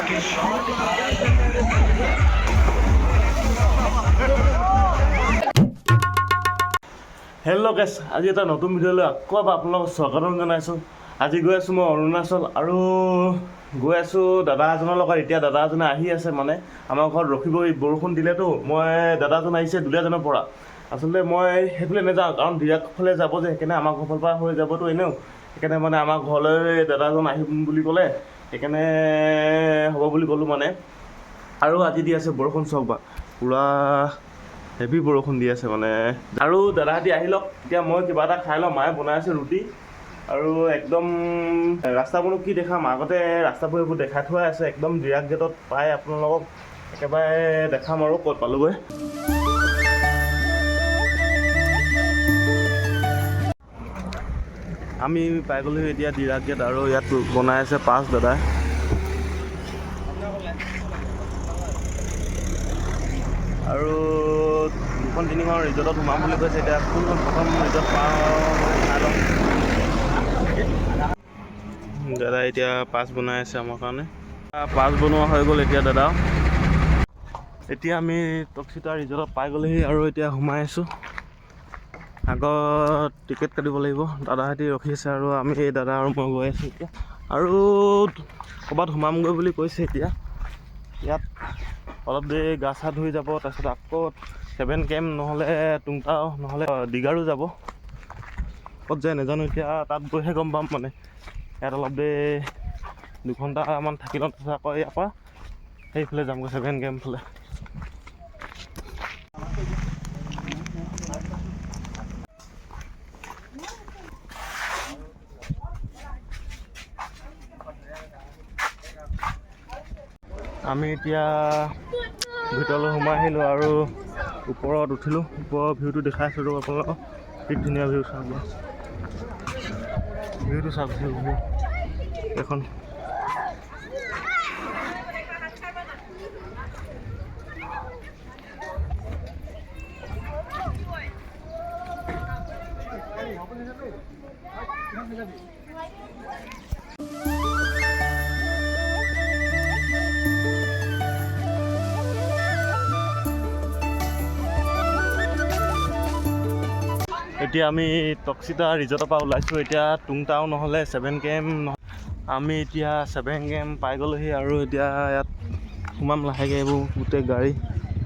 Hello' গাইছ, আজি এটা নতুন ভিডিঅ'লৈ আকৌ আপোনালোকক স্বাগতম জনাইছোঁ। আজি গৈ আছোঁ মই অৰুণাচল আৰু গৈ আছোঁ দাদা এজনৰ লগত। এতিয়া দাদা এজনে আহি আছে, মানে আমাৰ ঘৰত ৰখিব। বৰষুণ দিলেতো মই দাদাজন আহিছে দুলীয়াজনৰ পৰা। আচলতে মই সেইফালে নাযাওঁ, কাৰণ ডিৰাগফালে যাব যে, সেইকাৰণে আমাৰ ঘৰৰ পৰা হৈ যাবতো এনেও। সেইকাৰণে মানে আমাৰ ঘৰলৈ দাদাজন আহিম বুলি ক'লে, সেইকাৰণে হ'ব বুলি ক'লোঁ মানে। আৰু আজি দি আছে বৰষুণ, চাওক বা পূৰা হেভি বৰষুণ দি আছে মানে। আৰু দাদাহঁতি আহি লওক, এতিয়া মই কিবা এটা খাই লওঁ। মায়ে বনাই আছে ৰুটি আৰু একদম ৰাস্তাবোৰনো কি দেখাম, আগতে ৰাস্তাবোৰ এইবোৰ দেখাই থোৱাই আছে। একদম ডিৰাগ গেটত পাই আপোনালোকক একেবাৰে দেখাম আৰু ক'ত পালোগৈ। আমি পাই গ'লোহি এতিয়া ডিৰাগ গেট, আৰু ইয়াত বনাই আছে পাছ দাদাই। আৰু দুখন তিনিখন ৰিজৰ্টত সোমাম বুলি কৈছে। এতিয়া কোনখন প্ৰথম ৰিজৰ্ট পাওঁ চাই লওঁ। দাদা এতিয়া পাছ বনাই আছে আমাৰ কাৰণে। পাছ বনোৱা হৈ গ'ল এতিয়া দাদা। এতিয়া আমি টক্সিতা ৰিজৰ্টত পাই গ'লোহি আৰু এতিয়া সোমাই আছোঁ। আগত টিকেট কাটিব লাগিব। দাদাহঁতি ৰখি আছে আৰু আমি দাদা আৰু মই গৈ আছোঁ এতিয়া। আৰু ক'ৰবাত সোমামগৈ বুলি কৈছে এতিয়া। ইয়াত অলপ দেৰি গা চা ধুই যাব, তাৰপিছত আকৌ 7 কেম্প নহ'লে টুংটাও নহ'লে দীঘাৰো যাব। ক'ত যায় নাজানো, এতিয়া তাত গৈহে গম পাম মানে। ইয়াত অলপ দেৰি 2 ঘণ্টামান থাকি লওঁ, তাৰপিছত আকৌ ইয়াৰ পৰা সেইফালে যামগৈ 7 কেম্প ফালে। আমি এতিয়া ভিতৰলৈ সোমাই আহিলোঁ আৰু ওপৰত উঠিলোঁ। ওপৰৰ ভিউটো দেখাই আছোঁ আৰু আপোনালোকক কি ধুনীয়া ভিউ চাওক। ভিউটো চাওক, ভিউ এখন এতিয়া আমি টক্সিতা ৰিজৰ্টৰ পৰা ওলাইছোঁ। এতিয়া টুংটাও নহ'লে 7 কেম্প আমি এতিয়া 7 কেম্প পাই গ'লোহি আৰু এতিয়া ইয়াত সোমাম লাহেকৈ। এইবোৰ গোটেই গাড়ী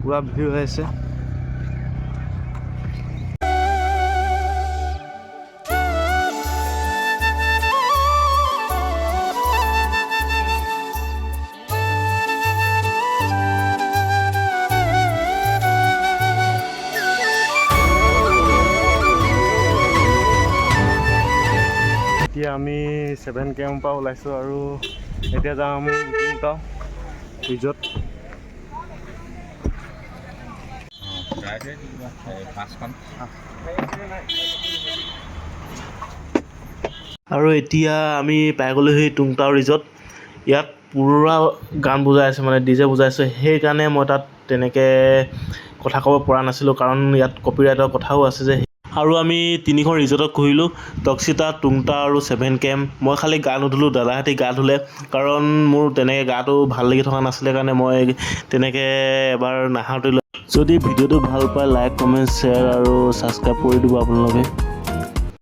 পূৰা ভিৰ হৈ আছে। এতিয়া আমি 7 কেম্পৰ পৰা ওলাইছোঁ আৰু এতিয়া যাম টুংটাও ৰিজৰ্ট। আৰু এতিয়া আমি পাই গ'লোহি টুংটাও ৰিজৰ্ট। ইয়াত পূৰা গান বজাই আছে, মানে ডিজে বজাই আছে। সেইকাৰণে মই তাত তেনেকৈ কথা ক'ব পৰা নাছিলোঁ, কাৰণ ইয়াত কপিৰাইটৰ কথাও আছে যে। আৰু আমি 3খন ৰিজৰ্টত ঘূৰিলোঁ, টক্সিতা, টুংটাও আৰু 7 কেম্প। মই খালি গা নুধুলোঁ, দাদাহঁতি গা ধুলে, কাৰণ মোৰ তেনেকৈ গাটো ভাল লাগি থকা নাছিলে কাৰণে মই তেনেকৈ এবাৰ নাহাওঁতে। যদি ভিডিঅ'টো ভাল পায় লাইক, কমেণ্ট, শ্বেয়াৰ আৰু ছাবস্ক্ৰাইব কৰি দিব আপোনালোকে।